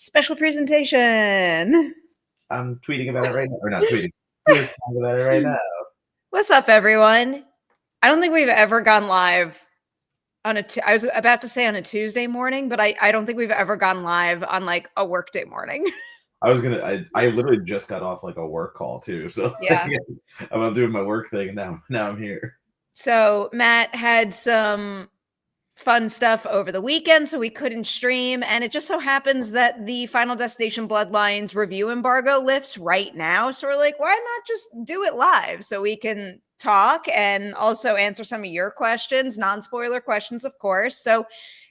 special presentation. I'm tweeting about it right now. Or not tweeting. Who's talking about it right now? What's up, everyone? I don't think we've ever gone live on I was about to say on a Tuesday morning, but I don't think we've ever gone live on like a workday morning. I literally just got off like a work call too. So yeah, I'm doing my work thing and now I'm here. So Matt had some fun stuff over the weekend, so we couldn't stream. And it just so happens that the Final Destination Bloodlines review embargo lifts right now. So we're like, why not just do it live so we can talk and also answer some of your questions, non-spoiler questions, of course. So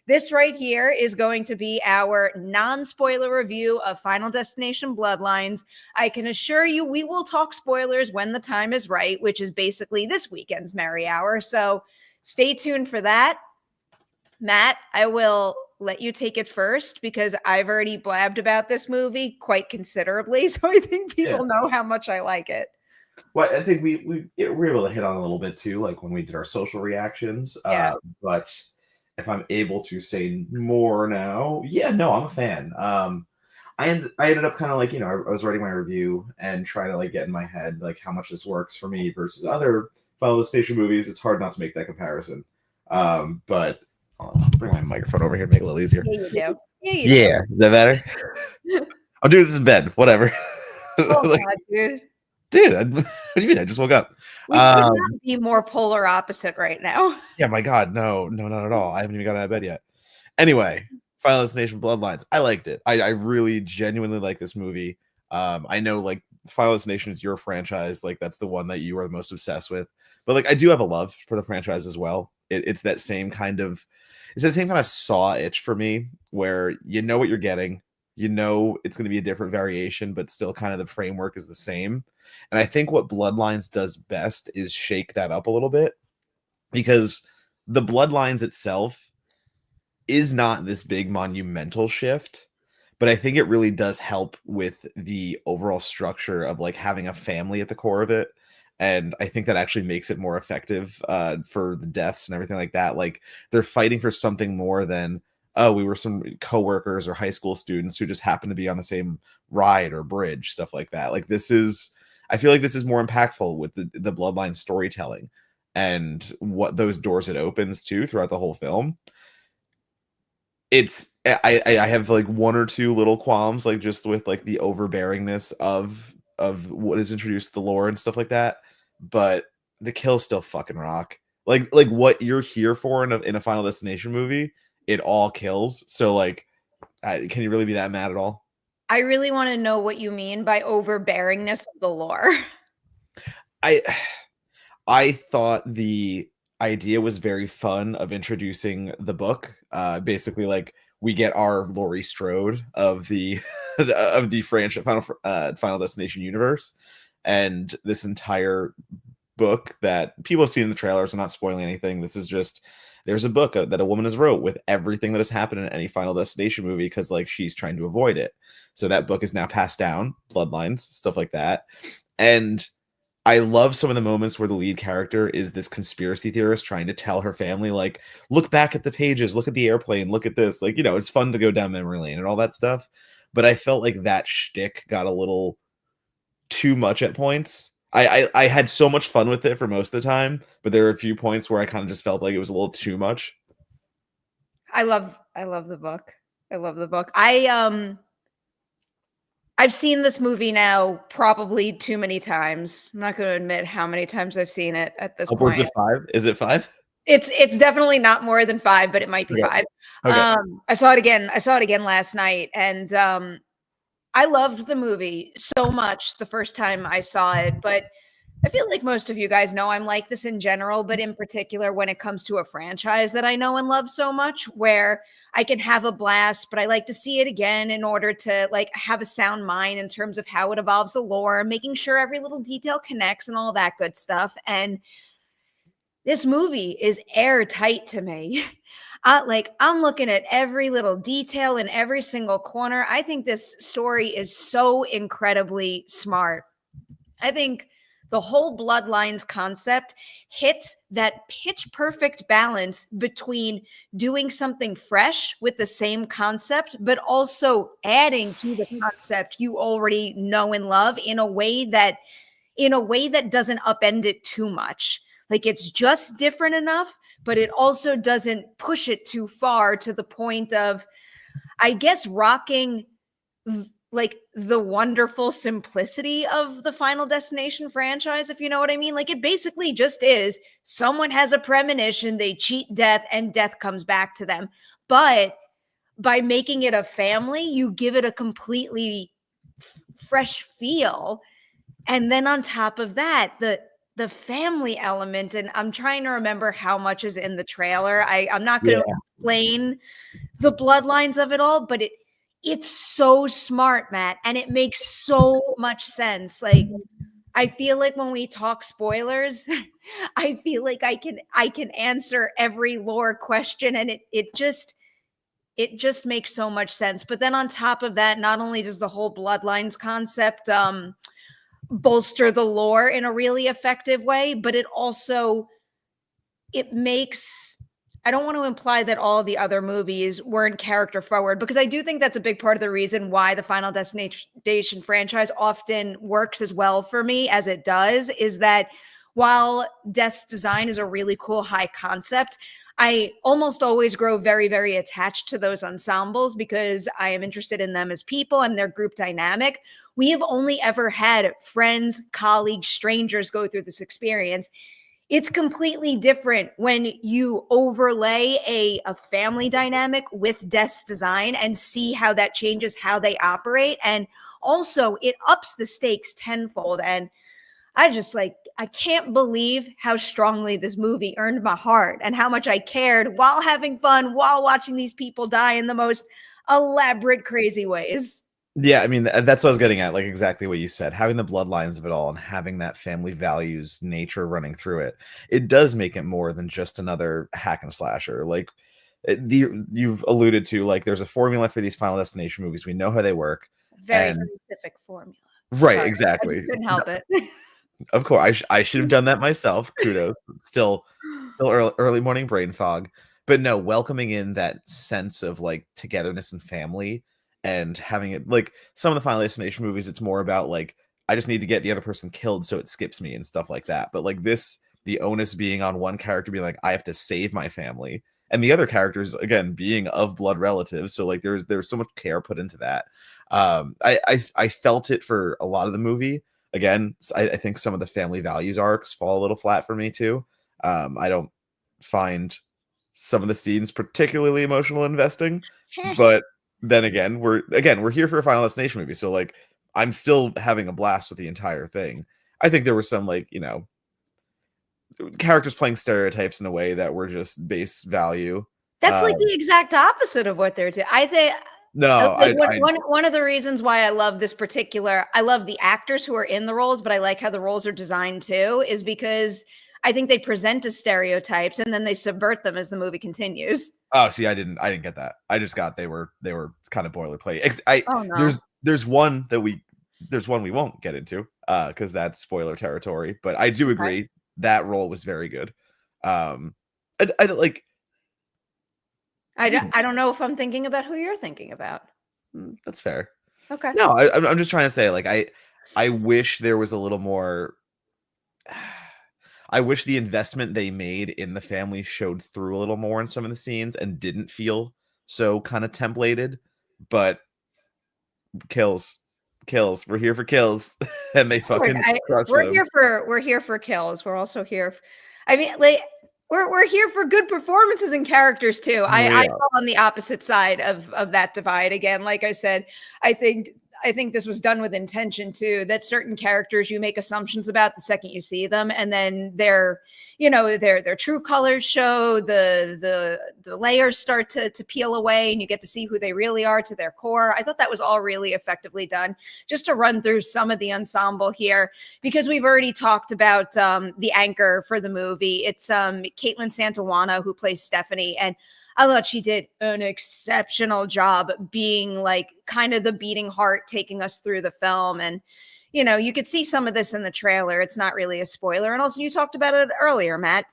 this right here is going to be our non-spoiler review of Final Destination Bloodlines. I can assure you we will talk spoilers when the time is right, which is basically this weekend's Merri Hour. So stay tuned for that. Matt, I will let you take it first because I've already blabbed about this movie quite considerably. So I think people know how much I like it. Well, I think we were able to hit on a little bit too, like when we did our social reactions. Yeah. But if I'm able to say more now, I'm a fan. I ended up kind of like, I was writing my review and trying to like get in my head like how much this works for me versus other Final Destination movies. It's hard not to make that comparison. But I'll bring my microphone over here to make it a little easier. Yeah, you do. Yeah, is that better? I'll do this in bed. Whatever. Oh, like, God, dude. Dude, what do you mean? I just woke up. We could not be more polar opposite right now. Yeah, my God, no, not at all. I haven't even got out of bed yet. Anyway, Final Destination Bloodlines. I liked it. I really genuinely like this movie. I know like Final Destination is your franchise. Like that's the one that you are the most obsessed with. But like I do have a love for the franchise as well. It's that same kind of saw itch for me where you know what you're getting. You know it's going to be a different variation, but still kind of the framework is the same. And I think what Bloodlines does best is shake that up a little bit because the Bloodlines itself is not this big monumental shift, but I think it really does help with the overall structure of like having a family at the core of it. And I think that actually makes it more effective for the deaths and everything like that. Like they're fighting for something more than, oh, we were some coworkers or high school students who just happened to be on the same ride or bridge, stuff like that. Like I feel like this is more impactful with the Bloodline storytelling and what those doors it opens to throughout the whole film. I have like one or two little qualms, like just with like the overbearingness of what is introduced to the lore and stuff like that. But the kills still fucking rock. Like what you're here for in a Final Destination movie, it all kills. So like, can you really be that mad at all? I really want to know what you mean by overbearingness of the lore. I thought the idea was very fun of introducing the book. Basically, like we get our Laurie Strode of the of the franchise Final Destination universe, and this entire book that people have seen in the trailers. I'm not spoiling anything. This is just there's a book that a woman has wrote with everything that has happened in any Final Destination movie because like she's trying to avoid it. So that book is now passed down, Bloodlines, stuff like that, and I love some of the moments where the lead character is this conspiracy theorist trying to tell her family, like, look back at the pages, look at the airplane, look at this. Like, it's fun to go down memory lane and all that stuff. But I felt like that shtick got a little too much at points. I had so much fun with it for most of the time, but there were a few points where I kind of just felt like it was a little too much. I love the book. I love the book. I've seen this movie now probably too many times. I'm not going to admit how many times I've seen it at this Upwards point. of 5? Is it 5? It's definitely not more than 5, but it might be 5. Okay. I saw it again last night, and I loved the movie so much the first time I saw it, but I feel like most of you guys know I'm like this in general, but in particular when it comes to a franchise that I know and love so much, where I can have a blast, but I like to see it again in order to like have a sound mind in terms of how it evolves the lore, making sure every little detail connects and all that good stuff. And this movie is airtight to me. I'm looking at every little detail in every single corner. I think this story is so incredibly smart. I think the whole Bloodlines concept hits that pitch perfect balance between doing something fresh with the same concept, but also adding to the concept you already know and love in a way that doesn't upend it too much. Like, it's just different enough, but it also doesn't push it too far to the point of, I guess, rocking like the wonderful simplicity of the Final Destination franchise, if you know what I mean. Like, it basically just is someone has a premonition, they cheat death, and death comes back to them. But by making it a family, you give it a completely fresh feel. And then on top of that, the family element, and I'm trying to remember how much is in the trailer. I'm not going to explain the bloodlines of it all, but it's so smart, Matt, and it makes so much sense. Like, I feel like when we talk spoilers, I feel like I can answer every lore question, and it just makes so much sense. But then on top of that, not only does the whole bloodlines concept bolster the lore in a really effective way, but it makes, I don't want to imply that all the other movies weren't character forward, because I do think that's a big part of the reason why the Final Destination franchise often works as well for me as it does, is that while Death's design is a really cool high concept, I almost always grow very, very attached to those ensembles because I am interested in them as people and their group dynamic. We have only ever had friends, colleagues, strangers go through this experience. It's completely different when you overlay a family dynamic with Death's design and see how that changes how they operate. And also, it ups the stakes tenfold. And I can't believe how strongly this movie earned my heart and how much I cared while having fun, while watching these people die in the most elaborate, crazy ways. Yeah, I mean, that's what I was getting at, like exactly what you said. Having the bloodlines of it all and having that family values nature running through it, it does make it more than just another hack and slasher. Like, you've alluded to, like, there's a formula for these Final Destination movies. We know how they work. Very And specific formula. right, Sorry, I exactly. just couldn't help it. Of course, I should have done that myself. Kudos. Still early morning brain fog. But no, welcoming in that sense of like togetherness and family, and having it like some of the Final Destination movies, it's more about like I just need to get the other person killed so it skips me and stuff like that. But like this, the onus being on one character being like, I have to save my family. And the other characters, again, being of blood relatives. So like there's so much care put into that. I felt it for a lot of the movie. Again, I think some of the family values arcs fall a little flat for me too. I don't find some of the scenes particularly emotional investing, but then again, we're here for a Final Destination movie, so like I'm still having a blast with the entire thing. I think there were some like, characters playing stereotypes in a way that were just base value. That's like the exact opposite of what they're doing. I think no, like one of the reasons why I love this particular, I love the actors who are in the roles, but I like how the roles are designed too, is because I think they present as stereotypes and then they subvert them as the movie continues. Oh, see, I didn't get that. I just got they were kind of boilerplate. Oh, no. There's one we won't get into because that's spoiler territory. But I do agree that role was very good. I like. I don't know if I'm thinking about who you're thinking about. That's fair. Okay. No, I'm just trying to say, like, I wish there was a little more. I wish the investment they made in the family showed through a little more in some of the scenes and didn't feel so kind of templated. But kills. We're here for kills, and they fucking crush them. We're here for kills. We're also here. I mean, like, we're here for good performances and characters too. I fall on the opposite side of that divide. Again, like I said, I think this was done with intention too, that certain characters you make assumptions about the second you see them, and then their true colors show, the layers start to peel away and you get to see who they really are to their core. I thought that was all really effectively done. Just to run through some of the ensemble here, because we've already talked about the anchor for the movie. It's Kaitlyn Santawana, who plays Stefani, and I thought she did an exceptional job being like kind of the beating heart taking us through the film. And, you know, you could see some of this in the trailer. It's not really a spoiler. And also you talked about it earlier, Matt.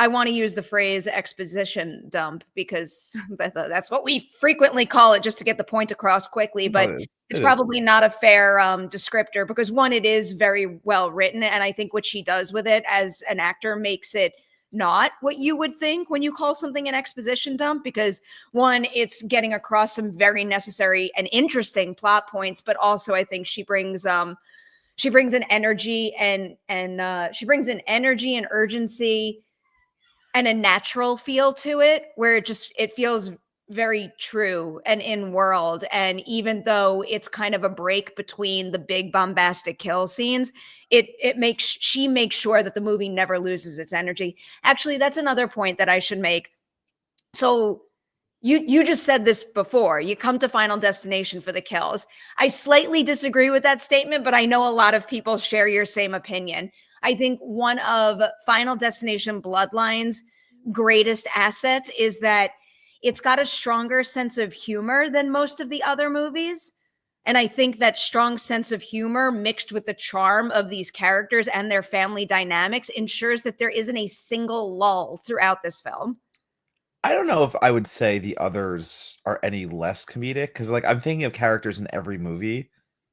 I want to use the phrase exposition dump because that's what we frequently call it, just to get the point across quickly. But it's probably not a fair descriptor because, one, it is very well written. And I think what she does with it as an actor makes it not what you would think when you call something an exposition dump, because, one, it's getting across some very necessary and interesting plot points, but also I think she brings an energy and she brings an energy and urgency and a natural feel to it where it feels very true and in world. And even though it's kind of a break between the big bombastic kill scenes, she makes sure that the movie never loses its energy. Actually, that's another point that I should make. So you just said this before. You come to Final Destination for the kills. I slightly disagree with that statement, but I know a lot of people share your same opinion. I think one of Final Destination Bloodlines' greatest assets is that it's got a stronger sense of humor than most of the other movies. And I think that strong sense of humor mixed with the charm of these characters and their family dynamics ensures that there isn't a single lull throughout this film. I don't know if I would say the others are any less comedic, because like I'm thinking of characters in every movie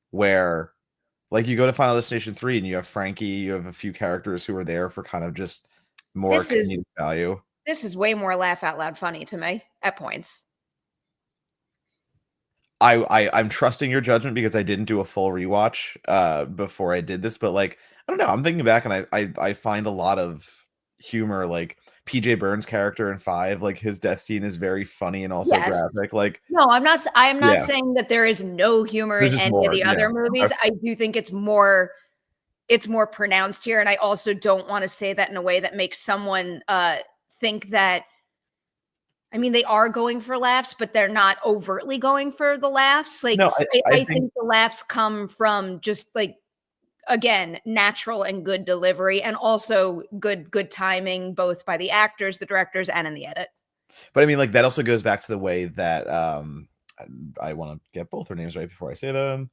where like you go to Final Destination 3 and you have Frankie, you have a few characters who are there for kind of just more comedic value. This is way more laugh out loud funny to me at points. I'm trusting your judgment because I didn't do a full rewatch before I did this, but like I don't know, I'm thinking back and I find a lot of humor, like PJ Burns' character in 5, like his death scene is very funny and also graphic. Like no, I'm not saying that there is no humor in any of the other movies. I do think it's more pronounced here, and I also don't want to say that in a way that makes someone think that, I mean, they are going for laughs, but they're not overtly going for the laughs. Like, no, I think the laughs come from just like, again, natural and good delivery, and also good timing, both by the actors, the directors, and in the edit. But I mean, like that also goes back to the way that I want to get both their names right before I say them.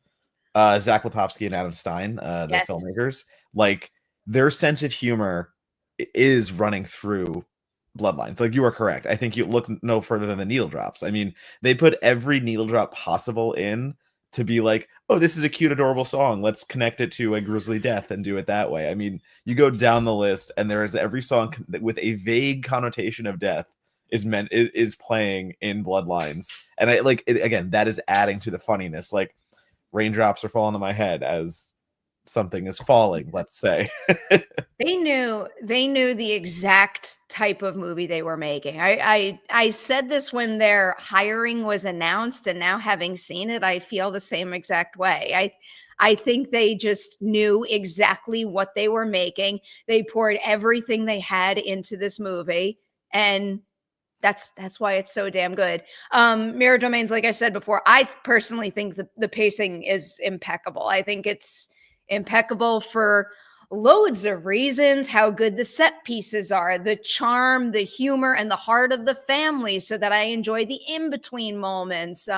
Zach Lipovsky and Adam Stein, the filmmakers, like their sense of humor is running through Bloodlines. Like you are correct. I think you look no further than the needle drops. I mean, they put every needle drop possible in to be like, oh, this is a cute, adorable song. Let's connect it to a grisly death and do it that way. I mean, you go down the list and there is every song with a vague connotation of death is playing in Bloodlines. And I like it, again, that is adding to the funniness. Like raindrops are falling on my head as something is falling, let's say. They knew the exact type of movie they were making. I said this when their hiring was announced, and now having seen it, I feel the same exact way. I think they just knew exactly what they were making. They poured everything they had into this movie, and that's why it's so damn good. Mirror Domains, like I said before, I personally think the pacing is impeccable. I think it's impeccable for loads of reasons. How good the set pieces are, the charm, the humor, and the heart of the family, so that I enjoy the in-between moments.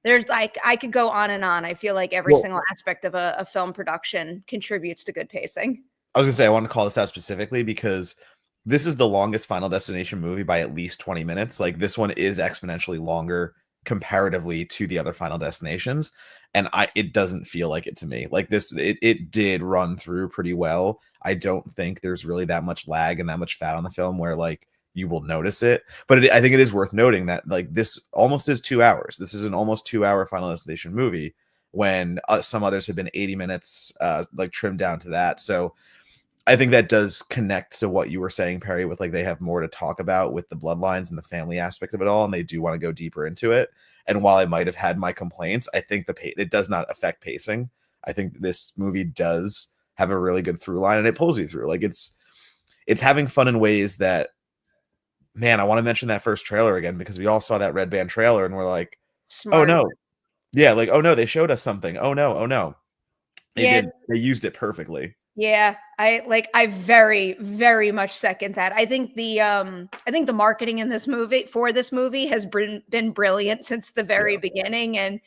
There's like, I could go on and on. I feel like every single aspect of a film production contributes to good pacing. I was gonna say, I want to call this out specifically because this is the longest Final Destination movie by at least 20 minutes. Like this one is exponentially longer comparatively to the other Final Destinations, and it doesn't feel like it to me. Like this, it did run through pretty well. I don't think there's really that much lag and that much fat on the film where like you will notice it. But I think it is worth noting that like this almost is 2 hours. This is an almost 2-hour Final Destination movie when some others have been 80 minutes, like trimmed down to that. So I think that does connect to what you were saying, Perri, with like they have more to talk about with the Bloodlines and the family aspect of it all, and they do want to go deeper into it. And while I might have had my complaints, I think it does not affect pacing. I think this movie does have a really good through line, and it pulls you through. Like it's having fun in ways that, man, I want to mention that first trailer again because we all saw that red band trailer and we're like, smart. Oh no, yeah, like oh no, they showed us something. Oh no, they used it perfectly. Yeah, I very, very much second that. I think the marketing in this movie has been brilliant since the very beginning. And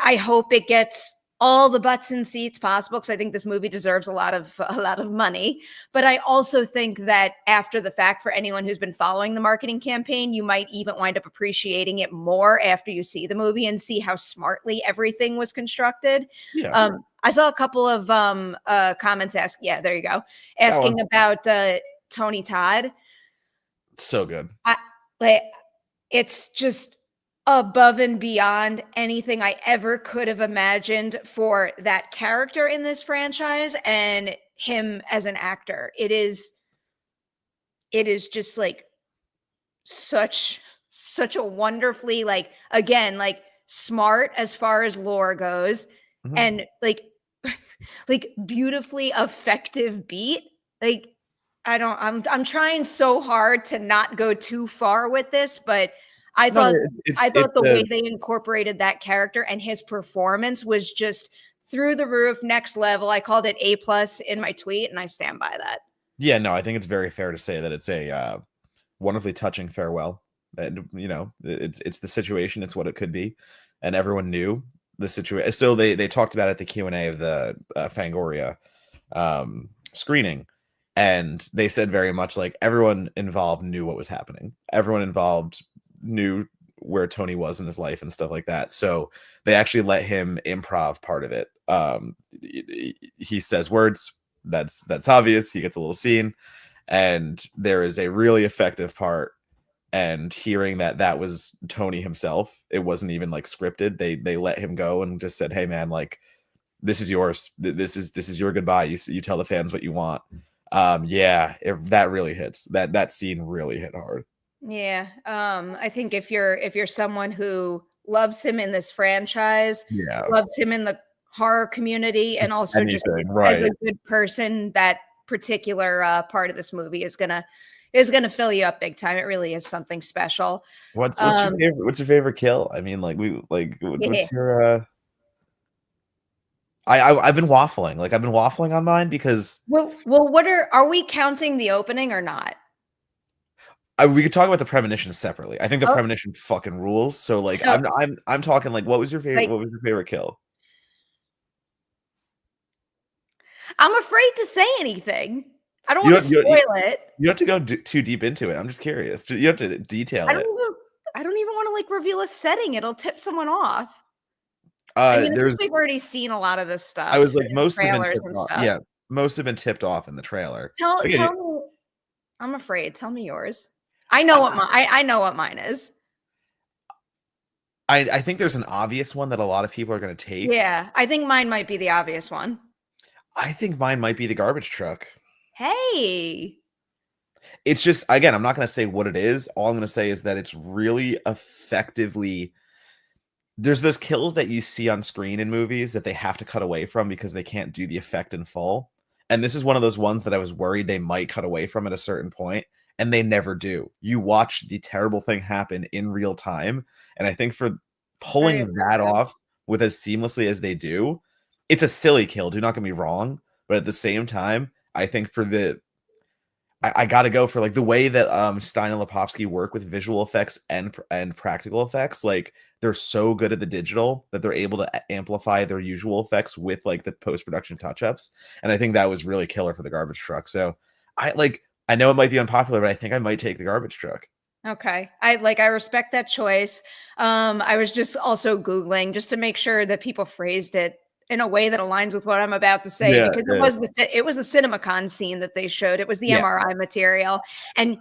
I hope it gets all the butts in seats possible, because I think this movie deserves a lot of money. But I also think that after the fact, for anyone who's been following the marketing campaign, you might even wind up appreciating it more after you see the movie and see how smartly everything was constructed. Yeah. I saw a couple of comments there you go, That one. asking about Tony Todd. So good. Like, it's just above and beyond anything I ever could have imagined for that character in this franchise and him as an actor. It is just like such a wonderfully, like, again, like, smart as far as lore goes, Mhm. and like like beautifully effective beat. Like, I'm trying so hard to not go too far with this, but I No, thought it's the way they incorporated that character and his performance was just through the roof, next level. I called it A+ in my tweet, and I stand by that. yeah, no, I think it's very fair to say that it's a wonderfully touching farewell. And it's the situation, it's what it could be, and everyone knew the situation. So they talked about it at the Q&A of the Fangoria screening, and they said very much like everyone involved knew what was happening. Everyone involved knew where Tony was in his life and stuff like that. So they actually let him improv part of it. He says words. That's obvious. He gets a little scene, and there is a really effective part. And hearing that was Tony himself, it wasn't even like scripted. They let him go and just said, "Hey man, like this is yours. This is your goodbye. You tell the fans what you want." That really hits. That scene really hit hard. Yeah. I think if you're someone who loves him in this franchise, Yeah, loves him in the horror community, and also just anything, as a right? good person, that particular part of this movie is gonna fill you up big time. It really is something special. What's your Um, favorite? What's your favorite kill? I mean, like yeah. what's your? I've been waffling. Like I've been waffling on mine because Well, what are we counting the opening or not? we could talk about the premonition separately. I think the Oh, premonition fucking rules. So like so I'm talking like what was your favorite? like What was your favorite kill? I'm afraid to say anything. I don't You want to don't you don't, spoil it. you don't have to go too deep into it. I'm just curious. You have to detail I don't it. even I don't even want to like reveal a setting. It'll tip someone off. I mean, I think There's we've already seen a lot of this I was stuff like in the most have been trailers tipped and off. stuff. Yeah, most have been tipped off in the trailer. Tell Again, me. I'm afraid. Tell me yours. I know what I know what mine is. I think there's an obvious one that a lot of people are going to take. Yeah, I think mine might be the obvious one. I think mine might be the garbage truck. Hey. It's just again, I'm not going to say what it is. All I'm going to say is that it's really effectively there's those kills that you see on screen in movies that they have to cut away from because they can't do the effect in full. And this is one of those ones that I was worried they might cut away from at a certain point, and they never do. You watch the terrible thing happen in real time, and I think for It's very pulling that effective. off with as seamlessly as they do, it's a silly kill. Do not get me wrong, but at the same time, I think for the I got to go for like the way that Stein and Lipovsky work with visual effects and practical effects. Like they're so good at the digital that they're able to amplify their usual effects with like the post-production touch-ups. And I think that was really killer for the garbage truck. So I know it might be unpopular, but I think I might take the garbage truck. Okay. I respect that choice. I was just also Googling just to make sure that people phrased it in a way that aligns with what I'm about to say, Yeah, because yeah, it was the CinemaCon scene that they showed. It was the yeah, MRI material. And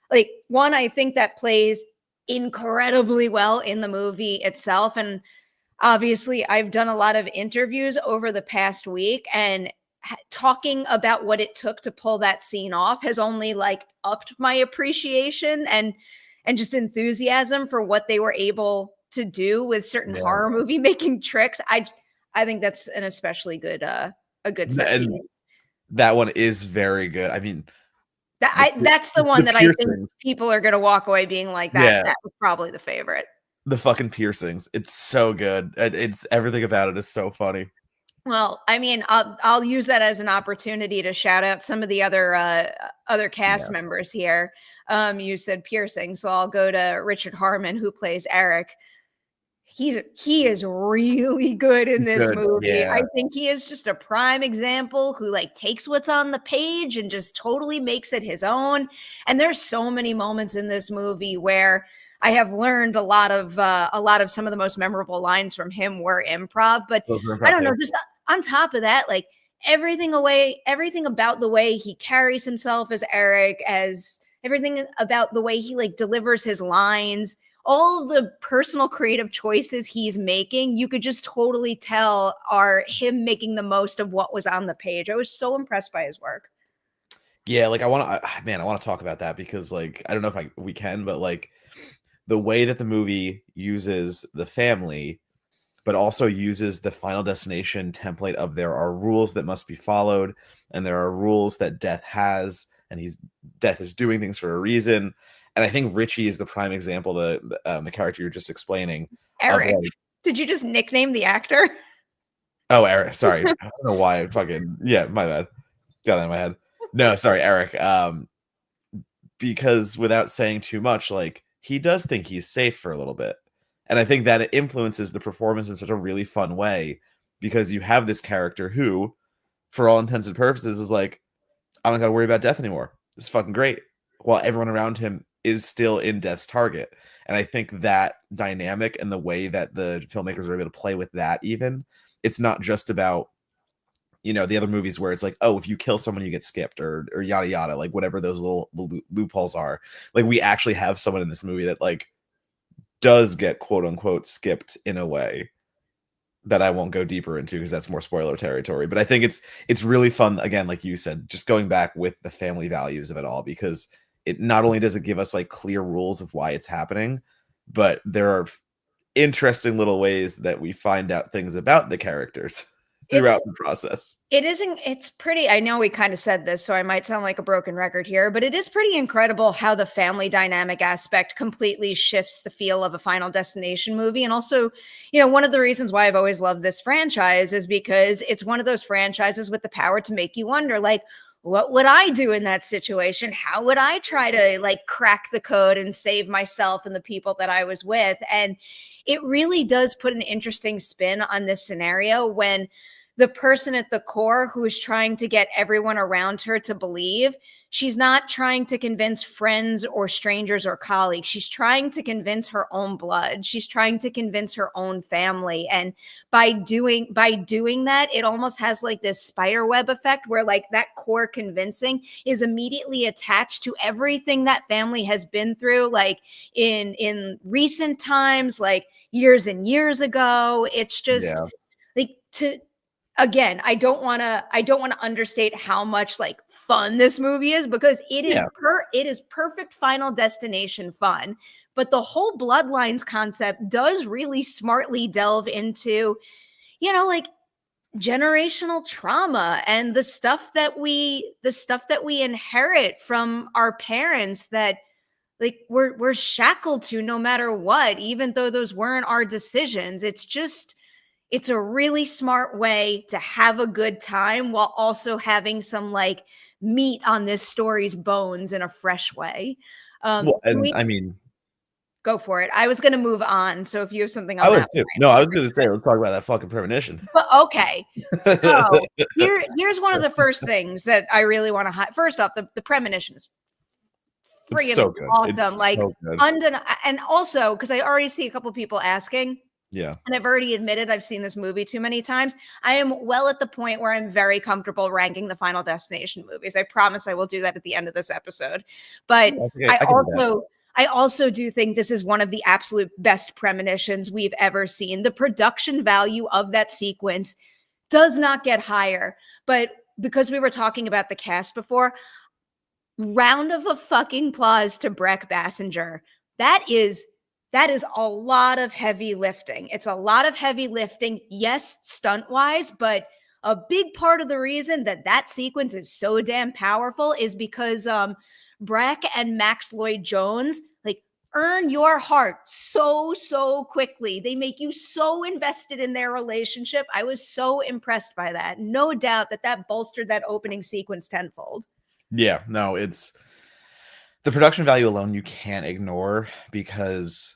like, one, I think that plays incredibly well in the movie itself. And obviously, I've done a lot of interviews over the past week, and talking about what it took to pull that scene off has only like upped my appreciation and just enthusiasm for what they were able to do with certain yeah. horror movie making tricks. I think that's an especially good a good set And piece. that one is very good. I mean, That's the one the that I think piercings. people are going to walk away being like, Yeah, that was probably the favorite. the fucking piercings. It's so good. It's everything about it is so funny. Well, I mean, I'll use that as an opportunity to shout out some of the other cast Yeah. members here. You said piercing, so I'll go to Richard Harmon, who plays Eric. he is really good in He's this good, movie. I yeah. think he is just a prime example who like takes what's on the page and just totally makes it his own. And there's so many moments in this movie where I have learned a lot of some of the most memorable lines from him were improv. But Those were I improv don't know, too. just on top of that, like everything about the way he carries himself as Eric, as everything about the way he like delivers his lines, all the personal creative choices he's making, you could just totally tell are him making the most of what was on the page. I was so impressed by his work. Yeah, like, I wanna talk about that because, like, I don't know if we can, but, like, the way that the movie uses the family, but also uses the Final Destination template of there are rules that must be followed, and there are rules that Death has, and Death is doing things for a reason. And I think Richie is the prime example, the character you're just explaining, of Eric, like, did you just nickname the actor? oh, Eric, sorry. I don't know why yeah, my bad. Got that in my head. No, sorry, Eric. Because without saying too much, like, he does think he's safe for a little bit. And I think that it influences the performance in such a really fun way because you have this character who, for all intents and purposes, is like, I don't gotta worry about Death anymore. It's fucking great. While everyone around him is still in Death's target. And I think that dynamic and the way that the filmmakers are able to play with that, even, it's not just about, the other movies where it's like, oh, if you kill someone, you get skipped or yada yada, like whatever those little loopholes are. Like, we actually have someone in this movie that like does get quote unquote skipped in a way that I won't go deeper into because that's more spoiler territory. But I think it's really fun, again, like you said, just going back with the family values of it all, because it not only does it give us like clear rules of why it's happening, but there are interesting little ways that we find out things about the characters It's throughout the process. It isn't, it's pretty, I know we kind of said this, so I might sound like a broken record here, but it is pretty incredible how the family dynamic aspect completely shifts the feel of a Final Destination movie. And also, one of the reasons why I've always loved this franchise is because it's one of those franchises with the power to make you wonder, like, what would I do in that situation? How would I try to like crack the code and save myself and the people that I was with? And it really does put an interesting spin on this scenario when the person at the core who is trying to get everyone around her to believe, she's not trying to convince friends or strangers or colleagues. She's trying to convince her own blood. She's trying to convince her own family. And by doing that, it almost has like this spider web effect where like that core convincing is immediately attached to everything that family has been through, like in recent times, like years and years ago. It's just Yeah. like to again, I don't want to understate how much like fun this movie is because Yeah. it is perfect Final Destination fun. But the whole Bloodlines concept does really smartly delve into, like generational trauma and the stuff that we inherit from our parents that like we're shackled to no matter what, even though those weren't our decisions. It's a really smart way to have a good time while also having some like meat on this story's bones in a fresh way. Well, Can and we I mean, go for it? I was going to move on. So if you have something I on was that too. point, No, I'll I was stick gonna with say, it. let's talk about that fucking premonition. But okay. So here's one of the first things that I really want to first off, the premonition is It's friggin' so good. awesome. It's Like so good. and also because I already see a couple people asking, Yeah. and I've already admitted I've seen this movie too many times. I am well at the point where I'm very comfortable ranking the Final Destination movies. I promise I will do that at the end of this episode. But Okay, I I can do that. also do think this is one of the absolute best premonitions we've ever seen. The production value of that sequence does not get higher. But because we were talking about the cast before, round of a fucking applause to Brec Bassinger. That is a lot of heavy lifting. It's a lot of heavy lifting, yes, stunt wise, but a big part of the reason that sequence is so damn powerful is because Brec and Max Lloyd Jones like earn your heart so quickly. They make you so invested in their relationship. I was so impressed by that. No doubt that bolstered that opening sequence tenfold. Yeah, no, it's the production value alone you can't ignore because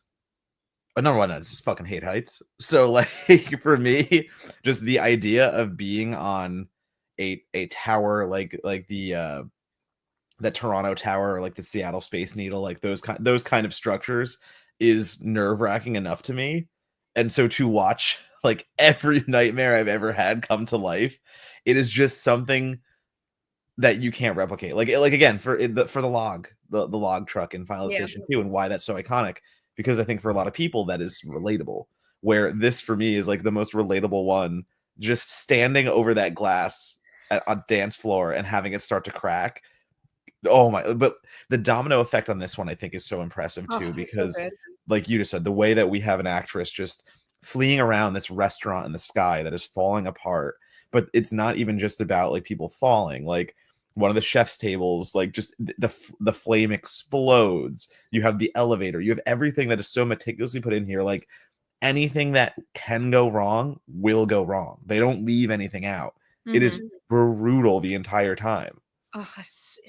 Number one, I just fucking hate heights. So like for me, just the idea of being on a tower like the Toronto Tower or like the Seattle Space Needle, like those kind of structures is nerve-wracking enough to me. And so to watch like every nightmare I've ever had come to life, it is just something that you can't replicate. Like again, for the log truck in Final Yeah. Destination 2 and why that's so iconic, because I think for a lot of people that is relatable. Where this for me is like the most relatable one, just standing over that glass on dance floor and having it start to crack. Oh my, but the domino effect on this one I think is so impressive Oh, too, so because good. like you just said, the way that we have an actress just fleeing around this restaurant in the sky that is falling apart, but it's not even just about like people falling. Like one of the chef's tables, like just the flame explodes. You have the elevator. You have everything that is so meticulously put in here. Like anything that can go wrong will go wrong. They don't leave anything out. It is brutal the entire time. Oh, it's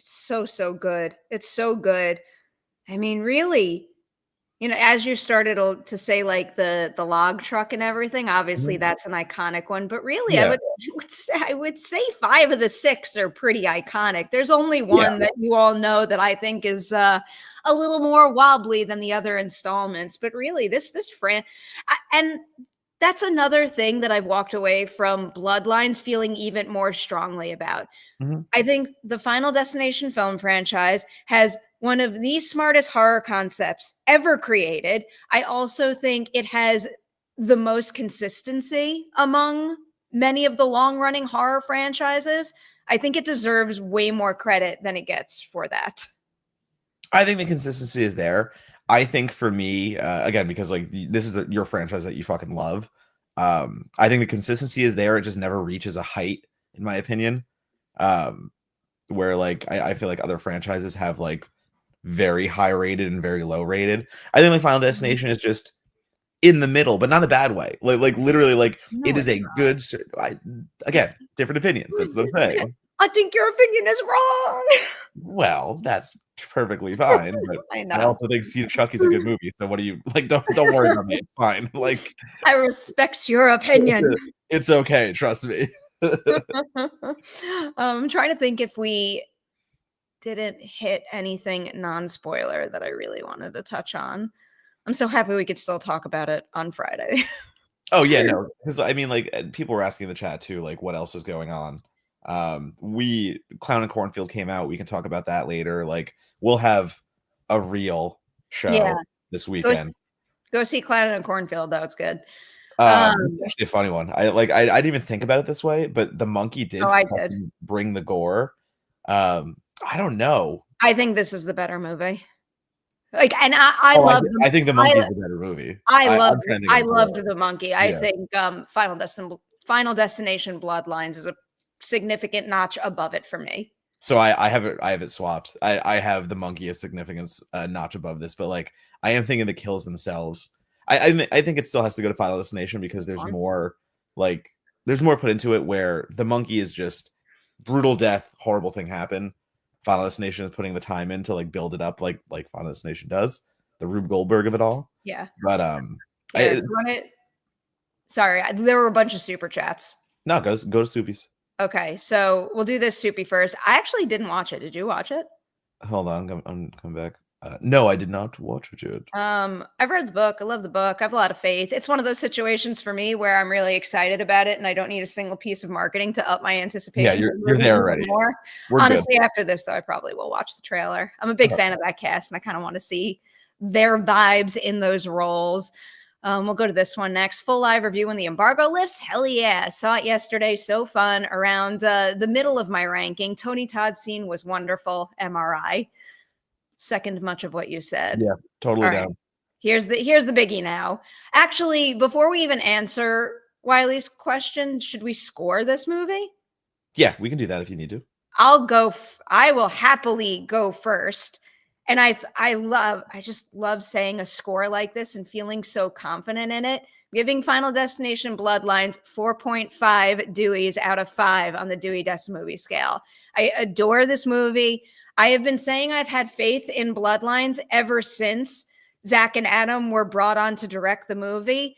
so good. It's so good. I mean, really, as you started to say, like the log truck and everything, obviously Mhm. that's an iconic one. But really, I Yeah. would I would say 5 of the 6 are pretty iconic. There's only Yeah. one that you all know that I think is a little more wobbly than the other installments. But really, and that's another thing that I've walked away from Bloodlines feeling even more strongly about. Mhm. I think the Final Destination film franchise has one of the smartest horror concepts ever created. I also think it has the most consistency among many of the long running horror franchises. I think it deserves way more credit than it gets for that. I think the consistency is there. I think for me, again, because like this is your franchise that you fucking love. I think the consistency is there. It just never reaches a height, in my opinion. Um, where like I feel like other franchises have like very high rated and very low rated. I think like Final Destination is just in the middle, but not a bad way. Like literally, like No, it is it's a good. Again, different opinions. That's the thing. I think your opinion is wrong. Well, that's perfectly fine, but I I know. also think See Chucky's a good movie, so what do you like, don't worry about me, it's fine, like, I respect your opinion. it's okay, trust me. I'm trying to think if we didn't hit anything non-spoiler that I really wanted to touch on. I'm so happy we could still talk about it on Friday. Oh, yeah, no, because I mean, like, people were asking in the chat too, like, what else is going on? We Clown and Cornfield came out, we can talk about that later, like, we'll have a real Yeah. show this Go weekend. go see Clown in a Cornfield, though, it's good. It's actually a funny one. I didn't even think about it this way, but the monkey did Oh, I did. fucking bring the gore. I don't know. I think this is the better movie. Like, and I Oh, love I think the monkey's the better movie. I'm trying to think I of loved gore. the monkey. I Yeah. think Final Destination Bloodlines is a significant notch above it for me. So I have it swapped. I have the monkey as significance notch above this, but like I am thinking the kills themselves. I think it still has to go to Final Destination because there's more put into it where the monkey is just brutal death, horrible thing happen. Final Destination is putting the time in to like build it up like Final Destination does. The Rube Goldberg of it all. Yeah. But Yeah, sorry, there were a bunch of super chats. No, go to Soupies. Okay, so we'll do this Soupy first. I actually didn't watch it. Did you watch it? Hold on, I'm coming back. No, I did not watch it yet. I've read the book. I love the book. I have a lot of faith. It's one of those situations for me where I'm really excited about it, and I don't need a single piece of marketing to up my anticipation. Yeah, you're there already. More. We're Honestly, good. after this, though, I probably will watch the trailer. I'm a big fan of that cast, and I kind of want to see their vibes in those roles. We'll go to this one next. Full live review when the embargo lifts. Hell yeah. Saw it yesterday. So fun. Around the middle of my ranking. Tony Todd's scene was wonderful. MRI. Second much of what you said. Yeah, totally All right. down. Here's the biggie now. Actually, before we even answer Wiley's question, should we score this movie? Yeah, we can do that if you need to. I will happily go first. And I just love saying a score like this and feeling so confident in it. Giving Final Destination Bloodlines 4.5 Deweys out of 5 on the Dewey Decimovie scale. I adore this movie. I have been saying I've had faith in Bloodlines ever since Zach and Adam were brought on to direct the movie,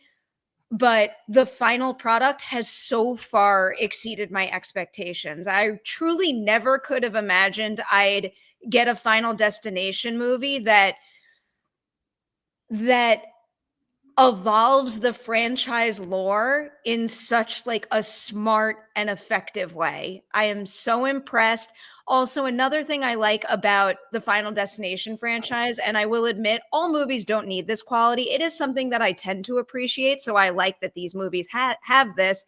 but the final product has so far exceeded my expectations. I truly never could have imagined I'd get a Final Destination movie that evolves the franchise lore in such like a smart and effective way. I am so impressed. Also, another thing I like about the Final Destination franchise, and I will admit, all movies don't need this quality. It is something that I tend to appreciate. So I like that these movies have this.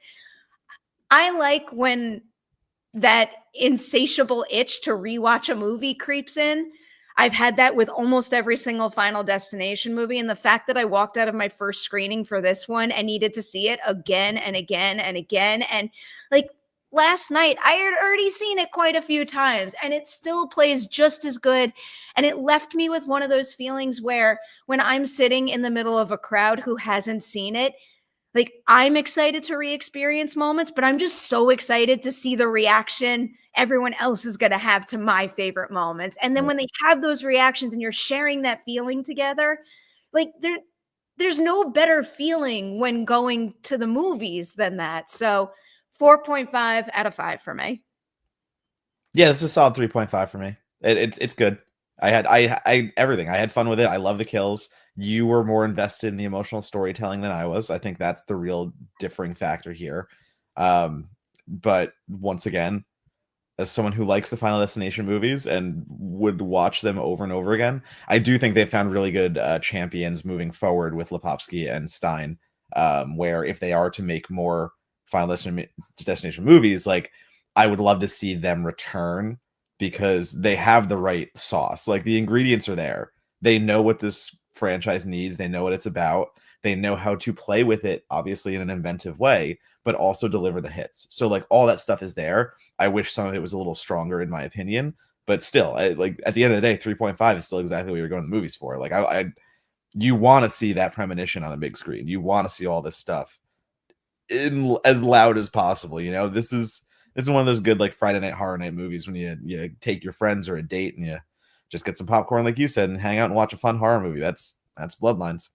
I like when that insatiable itch to rewatch a movie creeps in. I've had that with almost every single Final Destination movie. And the fact that I walked out of my first screening for this one and needed to see it again and again and again. And like last night, I had already seen it quite a few times and it still plays just as good. And it left me with one of those feelings where when I'm sitting in the middle of a crowd who hasn't seen it, like I'm excited to re-experience moments, but I'm just so excited to see the reaction everyone else is going to have to my favorite moments. And then when they have those reactions and you're sharing that feeling together, like there's no better feeling when going to the movies than that. So 4.5 out of 5 for me. Yeah, this is a solid 3.5 for me. It's good. I had everything. I had fun with it. I love the kills. You were more invested in the emotional storytelling than I was. I think that's the real differing factor here. But once again, as someone who likes the Final Destination movies and would watch them over and over again, I do think they found really good champions moving forward with Lipovsky and Stein, where if they are to make more Final Destination movies, like I would love to see them return because they have the right sauce. Like the ingredients are there. They know what this franchise needs. They know what it's about. They know how to play with it, obviously in an inventive way, but also deliver the hits. So like all that stuff is there. I wish some of it was a little stronger in my opinion, but still, like at the end of the day, 3.5 is still exactly what you're going to the movies for. Like you want to see that premonition on the big screen. You want to see all this stuff in as loud as possible. You know, this is one of those good like Friday night horror night movies when you take your friends or a date and you just get some popcorn, like you said, and hang out and watch a fun horror movie. That's Bloodlines.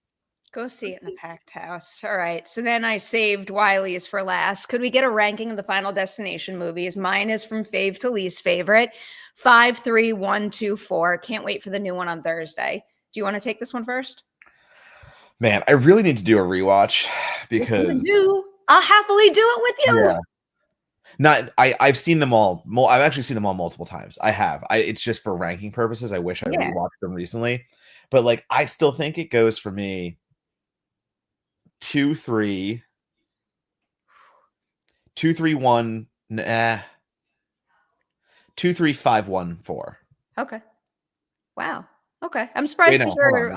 Go see it in a packed house. All right. So then I saved Wiley's for last. Could we get a ranking of the Final Destination movies? Mine is from fave to least favorite. 5, 3, 1, 2, 4. Can't wait for the new one on Thursday. Do you want to take this one first? Man, I really need to do a rewatch because I'll happily do it with you. Yeah. I've seen them all. I've actually seen them all multiple times. I have. It's just for ranking purposes. I wish I rewatched them recently, but like I still think it goes for me 2, 3, 2, 3, 1. 2, 3, 5, 1, 4. Okay. Wow. Okay. I'm surprised to hear.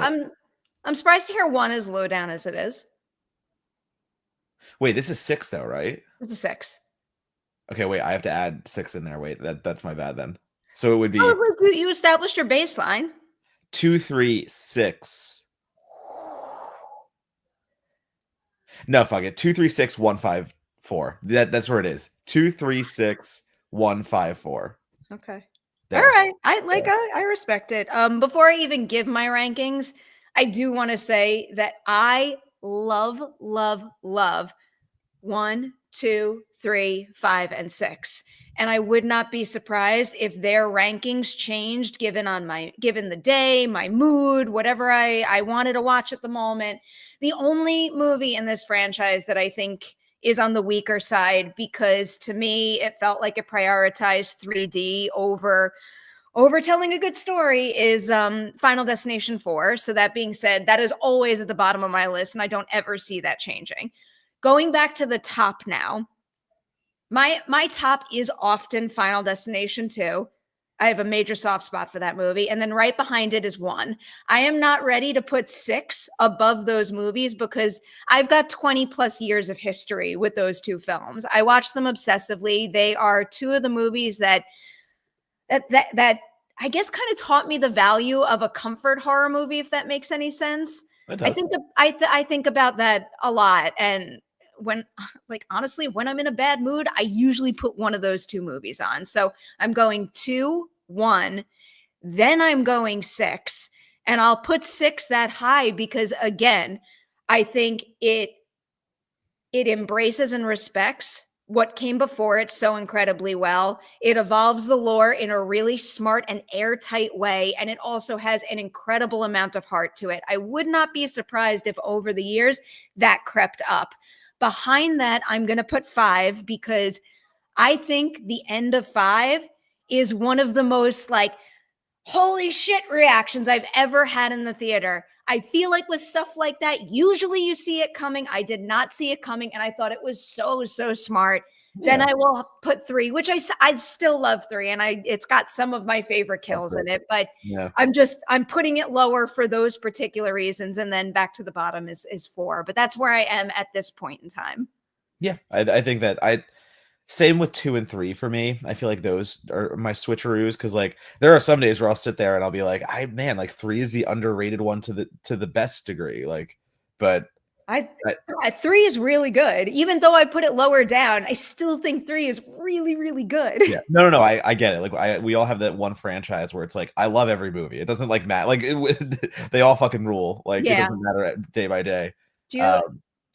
I'm surprised to hear one as low down as it is. Wait, this is 6 though, right? It's a 6. Okay, wait, I have to add 6 in there. Wait, that's my bad then. So it would be you established your baseline. 2, 3, 6. No, fuck it. 2, 3, 6, 1, 5, 4. That's where it is. 2, 3, 6, 1, 5, 4. Okay. There. All right. I respect it. Before I even give my rankings, I do want to say that I love 1, 2, 3, 5, and 6. And I would not be surprised if their rankings changed given the day, my mood, whatever I wanted to watch at the moment. The only movie in this franchise that I think is on the weaker side, because to me, it felt like it prioritized 3D over telling a good story, is Final Destination 4. So that being said, that is always at the bottom of my list, and I don't ever see that changing. Going back to the top now, my top is often Final Destination 2. I have a major soft spot for that movie. And then right behind it is 1. I am not ready to put 6 above those movies because I've got 20 plus years of history with those two films. I watch them obsessively. They are two of the movies that I guess kind of taught me the value of a comfort horror movie, if that makes any sense. I think about that a lot. And honestly, when I'm in a bad mood, I usually put one of those two movies on. So I'm going 2, 1, then I'm going 6. And I'll put 6 that high because, again, I think it embraces and respects what came before it so incredibly well. It evolves the lore in a really smart and airtight way, and it also has an incredible amount of heart to it. I would not be surprised if over the years that crept up. Behind that, I'm going to put 5 because I think the end of 5 is one of the most like holy shit reactions I've ever had in the theater. I feel like with stuff like that, usually you see it coming. I did not see it coming, and I thought it was so, so smart. Yeah. Then I will put 3, which I still love 3, and it's got some of my favorite kills in it, but Yeah. I'm putting it lower for those particular reasons, and then back to the bottom is 4. But that's where I am at this point in time. Yeah, I think that same with 2 and 3 for me. I feel like those are my switcheroos because like there are some days where I'll sit there and I'll be like, man, like 3 is the underrated one to the best degree. Like, but I 3 is really good. Even though I put it lower down, I still think 3 is really, really good. yeah, no, I get it. Like we all have that one franchise where it's like I love every movie. It doesn't like matter. Like they all fucking rule. Like it doesn't matter day by day. Do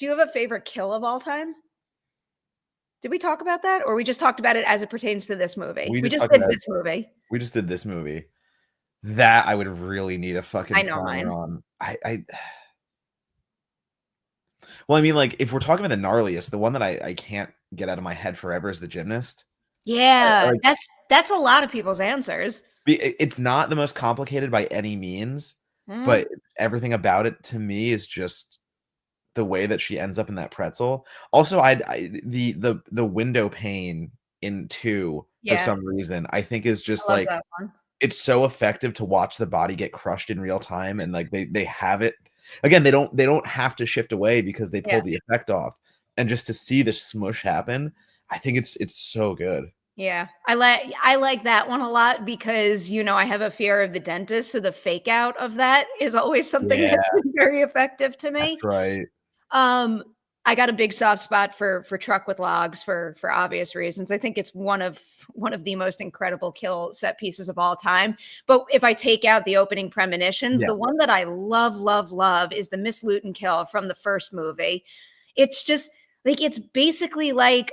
you have a favorite kill of all time? Did we talk about that, or we just talked about it as it pertains to this movie? We just did this movie. We just did this movie. That I would really need a fucking I know primer mine. on. Well, I mean, like if we're talking about the gnarliest, the one that I can't get out of my head forever is the gymnast. Yeah, that's a lot of people's answers. It's not the most complicated by any means, but everything about it to me is just the way that she ends up in that pretzel. Also, the window pane in 2 for some reason I think is just like it's so effective to watch the body get crushed in real time, and like they have it again. They don't have to shift away because they pull the effect off, and just to see the smush happen, I think it's so good. Yeah, I like that one a lot because I have a fear of the dentist, so the fake out of that is always something that's been very effective to me. That's right. I got a big soft spot for Truck with Logs for obvious reasons. I think it's one of the most incredible kill set pieces of all time. But if I take out the opening premonitions, the one that I love is the Miss Luton kill from the first movie. It's just like it's basically like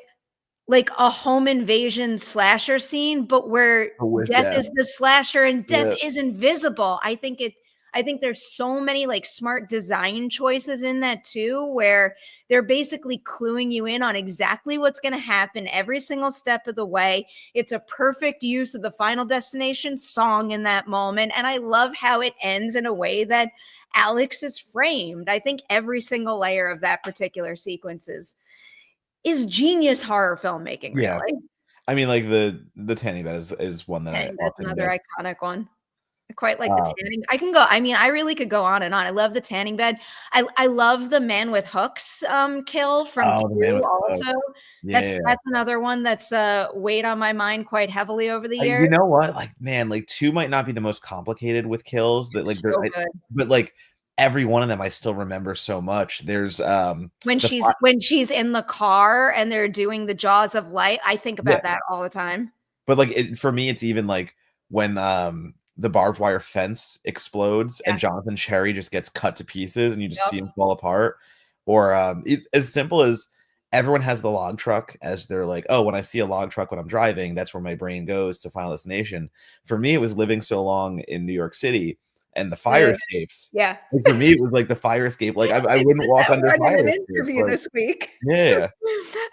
a home invasion slasher scene, but where death is the slasher and death is invisible. I think there's so many like smart design choices in that too, where they're basically cluing you in on exactly what's going to happen every single step of the way. It's a perfect use of the Final Destination song in that moment. And I love how it ends in a way that Alex is framed. I think every single layer of that particular sequence is genius horror filmmaking, really. I mean, like the tanning bed is one that that's another iconic one. I quite like the tanning. I really could go on and on. I love the tanning bed. I love the man with hooks kill from 2 also. That's another one that's weighed on my mind quite heavily over the years. You know what? Like, man, like 2 might not be the most complicated with kills that like so good. But like every one of them I still remember so much. There's when she's in the car and they're doing the jaws of light, I think about that all the time. But like for me, it's even like when the barbed wire fence explodes and Jonathan Cherry just gets cut to pieces and you just see him fall apart. Or as simple as everyone has the log truck as they're like, oh, when I see a log truck when I'm driving, that's where my brain goes to Final Destination. For me, it was living so long in New York City and the fire escapes. Yeah. Like, for me, it was like the fire escape. Like I wouldn't walk under fire. In an interview this week. Yeah.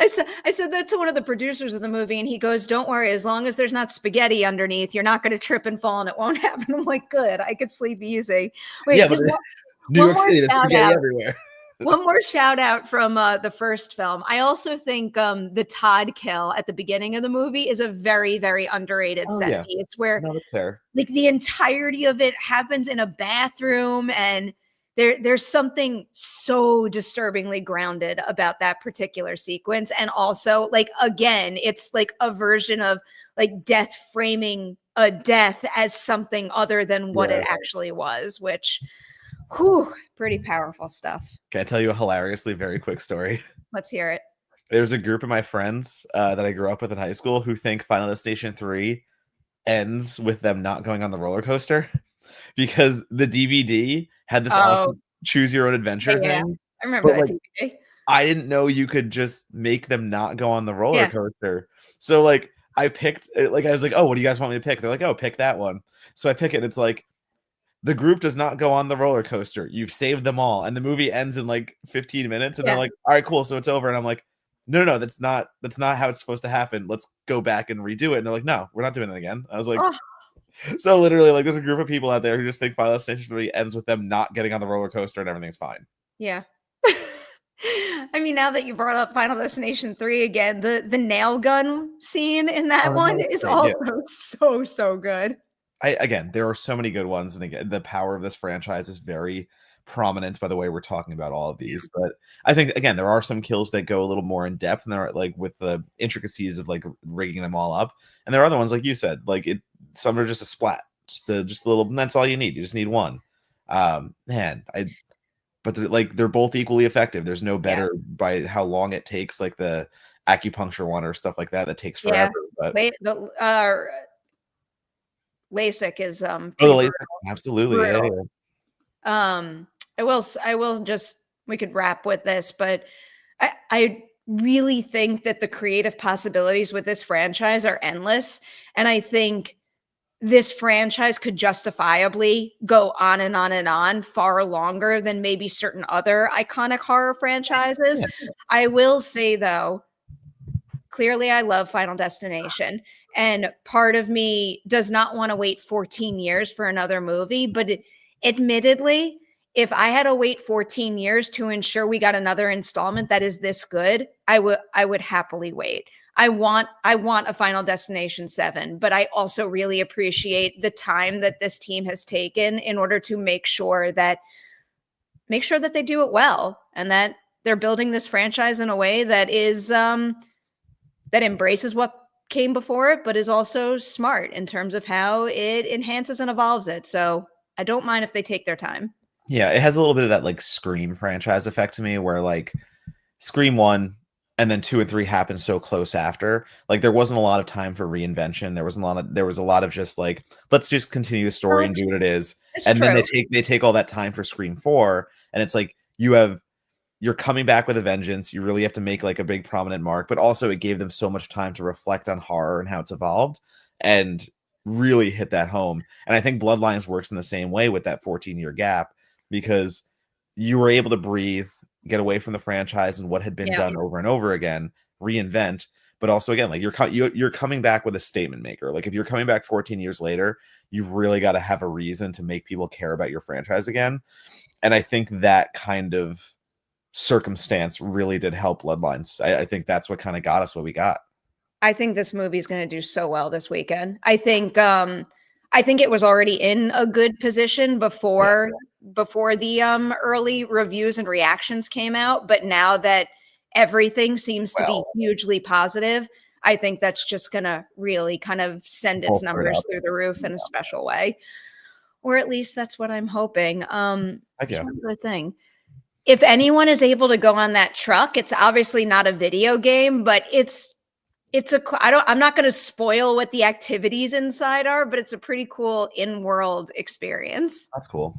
I said that to one of the producers of the movie, and he goes, "Don't worry, as long as there's not spaghetti underneath, you're not going to trip and fall, and it won't happen." I'm like, "Good, I could sleep easy." Wait, yeah, but New York City, there's spaghetti everywhere. One more shout out from the first film. I also think the Todd kill at the beginning of the movie is a very, very underrated set piece where like the entirety of it happens in a bathroom, and there's something so disturbingly grounded about that particular sequence. And also, like, again, it's like a version of like death framing a death as something other than what it actually was, which pretty powerful stuff. Can I tell you a hilariously very quick story? Let's hear it. There's a group of my friends that I grew up with in high school who think Final Destination 3 ends with them not going on the roller coaster. because the DVD had this Oh, awesome choose your own adventure yeah. thing, I remember but that like DVD. I didn't know you could just make them not go on the roller Yeah. coaster. So like I picked like I was like, oh, what do you guys want me to pick? They're like, oh, pick that one. So I pick it. And it's like the group does not go on the roller coaster. You've saved them all, and the movie ends in like 15 minutes. And they're Yeah. like, all right, cool, so it's over. And I'm like, no, that's not how it's supposed to happen. Let's go back and redo it. And they're like, no, we're not doing that again. I was like, Oh, so literally, like, there's a group of people out there who just think Final Destination 3 ends with them not getting on the roller coaster and everything's fine. yeah. I mean, now that you brought up Final Destination 3 again, the nail gun scene in that Oh, one that's is great. Yeah. also so good. Again, there are so many good ones, and again, the power of this franchise is very prominent by the way we're talking about all of these. But I think again, there are some kills that go a little more in depth, and there are like with the intricacies of like rigging them all up. And there are other ones, like you said, like some are just a splat, just a little. And that's all you need. You just need one. Man, but they're both equally effective. There's no better by how long it takes, like the acupuncture one or stuff like that takes forever. But LASIK is oh, pretty the laser, brutal. absolutely, Brutal. yeah. I will just we could wrap with this, but I really think that the creative possibilities with this franchise are endless. And I think this franchise could justifiably go on and on and on far longer than maybe certain other iconic horror franchises. Yeah. I will say though, clearly I love Final Destination, and part of me does not want to wait 14 years for another movie, but admittedly, if I had to wait 14 years to ensure we got another installment that is this good, I would happily wait. I want a Final Destination 7, but I also really appreciate the time that this team has taken in order to make sure that they do it well, and that they're building this franchise in a way that is that embraces what came before it, but is also smart in terms of how it enhances and evolves it. So I don't mind if they take their time. Yeah, it has a little bit of that like Scream franchise effect to me, where like Scream 1 and then 2 and 3 happened so close after. Like there wasn't a lot of time for reinvention. There was a lot of just like, let's just continue the story and do what it is. And then they take all that time for Scream 4, and it's like you're coming back with a vengeance. You really have to make like a big prominent mark, but also it gave them so much time to reflect on horror and how it's evolved and really hit that home. And I think Bloodlines works in the same way with that 14-year gap, because you were able to breathe, get away from the franchise and what had been done over and over again, reinvent, but also again, like you're coming back with a statement maker. Like if you're coming back 14 years later, you've really got to have a reason to make people care about your franchise again. And I think that kind of circumstance really did help Bloodlines. I think that's what kind of got us what we got. I think this movie is going to do so well this weekend. I think it was already in a good position before the early reviews and reactions came out, but now that everything seems to be hugely positive, I think that's just going to really kind of send its numbers through the roof in a special way. Or at least that's what I'm hoping. One other thing. If anyone is able to go on that truck, it's obviously not a video game, but I'm not going to spoil what the activities inside are, but it's a pretty cool in-world experience. That's cool.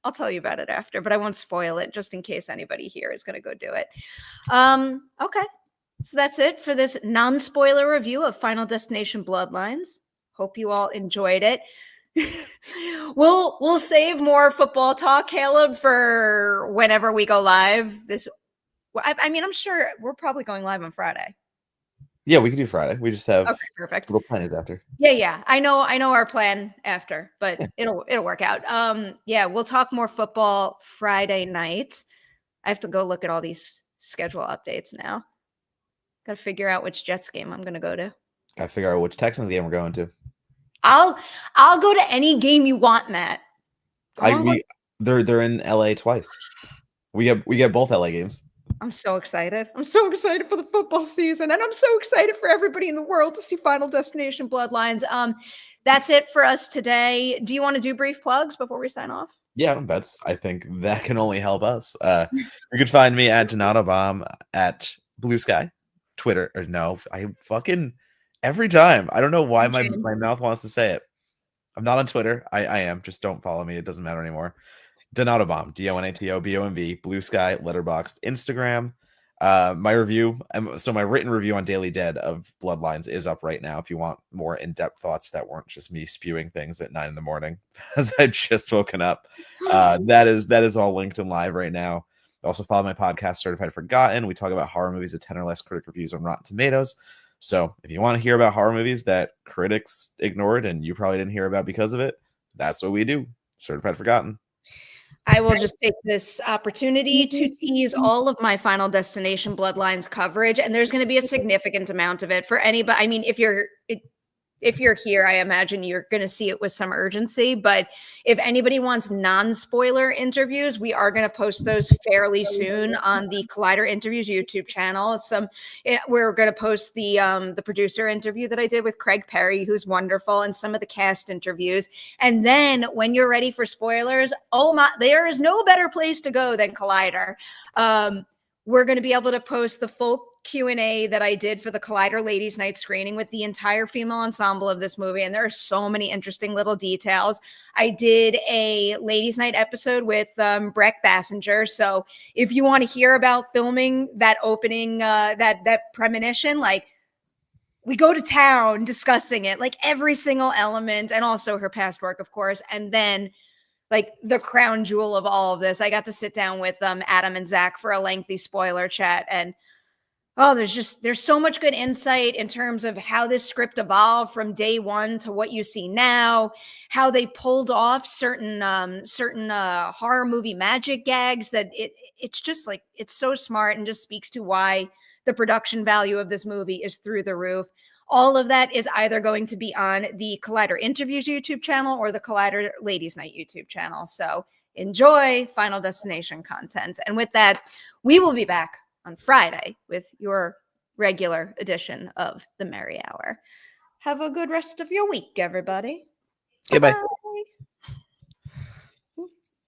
I'll tell you about it after, but I won't spoil it just in case anybody here is going to go do it. Okay. So that's it for this non-spoiler review of Final Destination Bloodlines. Hope you all enjoyed it. We'll save more football talk, Caleb, for whenever we go live. I mean, I'm sure we're probably going live on Friday. Yeah, we can do Friday. We just have perfect little plans after. Yeah. I know our plan after, but it'll work out. We'll talk more football Friday night. I have to go look at all these schedule updates now. Got to figure out which Jets game I'm going to go to. Got to figure out which Texans game we're going to. I'll go to any game you want, Matt. They're in LA twice. We get both LA games. I'm so excited. I'm so excited for the football season, and I'm so excited for everybody in the world to see Final Destination Bloodlines. That's it for us today. Do you want to do brief plugs before we sign off? Yeah, I think that can only help us. You can find me at Donato Bomb at Blue Sky, Twitter, or no, I fucking every time. I don't know why my mouth wants to say it. I'm not on Twitter. I am. Just don't follow me. It doesn't matter anymore. Donatobomb, DONATOBOMB, Blue Sky, Letterboxd, Instagram. My review, so my written review on Daily Dead of Bloodlines is up right now. If you want more in-depth thoughts that weren't just me spewing things at 9 a.m. as I've just woken up, that is all linked and live right now. Also follow my podcast, Certified Forgotten. We talk about horror movies with 10 or less critic reviews on Rotten Tomatoes. So if you want to hear about horror movies that critics ignored and you probably didn't hear about because of it, that's what we do. Certified Forgotten. I will just take this opportunity to tease all of my Final Destination Bloodlines coverage, and there's going to be a significant amount of it for anybody. I mean, if you're here, I imagine you're going to see it with some urgency. But if anybody wants non-spoiler interviews, we are going to post those fairly soon on the Collider Interviews YouTube channel. We're going to post the producer interview that I did with Craig Perri, who's wonderful, and some of the cast interviews. And then when you're ready for spoilers, oh my, there is no better place to go than Collider. We're going to be able to post the full Q&A that I did for the Collider Ladies Night screening with the entire female ensemble of this movie. And there are so many interesting little details. I did a Ladies Night episode with Brec Bassinger. So if you want to hear about filming that opening, that premonition, like we go to town discussing it, like every single element, and also her past work, of course. And then like the crown jewel of all of this, I got to sit down with Adam and Zach for a lengthy spoiler chat. And oh, there's so much good insight in terms of how this script evolved from day one to what you see now, how they pulled off certain horror movie magic gags that it's just like, it's so smart and just speaks to why the production value of this movie is through the roof. All of that is either going to be on the Collider Interviews YouTube channel or the Collider Ladies Night YouTube channel. So enjoy Final Destination content. And with that, we will be back on Friday with your regular edition of the Merri Hour. Have a good rest of your week, everybody. Goodbye. Bye-bye.